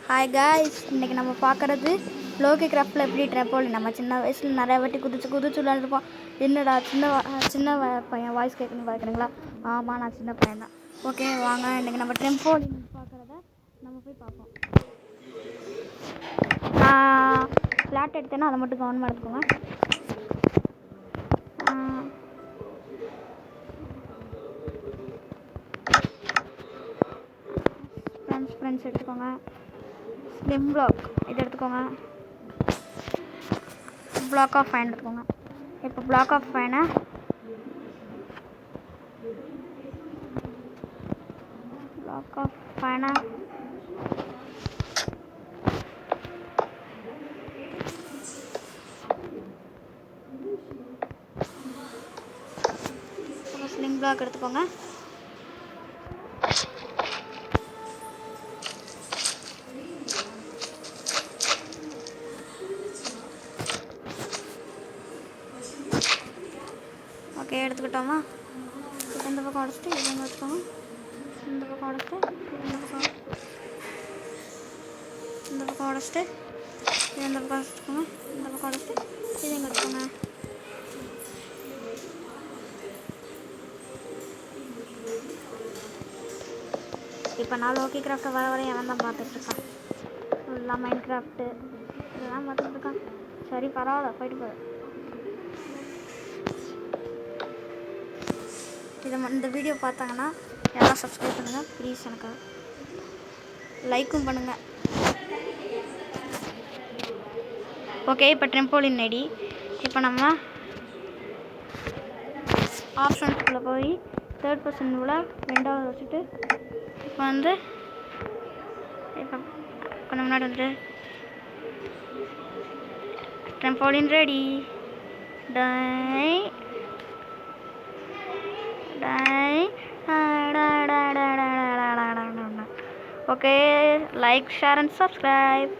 Hi guys, இன்றைக்கி நம்ம பார்க்குறது லோகி கிராஃப்டில் எப்படி ட்ரெம்போலின். நம்ம சின்ன வயசில் நிறைய வாட்டி குதிச்சு விளையாண்டுருப்போம். என்னடா சின்ன பையன் வாய்ஸ் கேட்குன்னு பார்க்குறீங்களா? ஆமாம், நான் சின்ன பையன் தான். ஓகே வாங்க, இன்றைக்கி நம்ம ட்ரெம்போலின் பார்க்குறத நம்ம போய் பார்ப்போம். ஃப்ளாட் எடுத்தேன்னா அதை மட்டும் கவனமாக எடுத்துக்கோங்க. ஃப்ரெண்ட்ஸ் எடுத்துக்கோங்க. ஸ்லிம் பிளாக் இது எடுத்துக்கோங்க. பிளாக் ஆஃப் ஃபைன் எடுத்துக்கோங்க. இப்போ பிளாக் ஆஃப் ஃபைனை ஸ்லிம் பிளாக் எடுத்துக்கோங்க. ஓகே, எடுத்துக்கிட்டோமா? இந்த பக்கம் உடச்சிட்டு இது எடுத்துக்கோங்க. இந்த பக்கம் உடச்சிட்டு இந்த பக்கம் உடச்சிட்டு இந்த பக்கம் வச்சுக்கோங்க. இந்த பக்கம் உடச்சிட்டு இது எங்கே எடுத்துக்கோங்க. இப்போ நான் லோகி கிராஃப்டை வர எவன் தான் பார்த்துட்ருக்கான். ஃபுல்லாக மைண்ட் கிராஃப்ட்டு இதெல்லாம் பார்த்துட்ருக்கான். சரி, பரவாயில்ல, போயிட்டு போகுது. இந்த வீடியோ பார்த்தாங்கன்னா எல்லாம் சப்ஸ்கிரைப் பண்ணுங்கள் ப்ளீஸ். எனக்கு லைக்கும் பண்ணுங்கள். ஓகே, இப்போ ட்ரெம்போலின் ரெடி. இப்போ நம்ம ஆப்ஷன்ஸ்குள்ளே போய் தேர்ட் பர்சன் ரெண்டாவது வச்சுட்டு இப்போ கொஞ்சம் முன்னாடி வந்துட்டு ட்ரெம்போலின் ready. Okay, like, share and subscribe.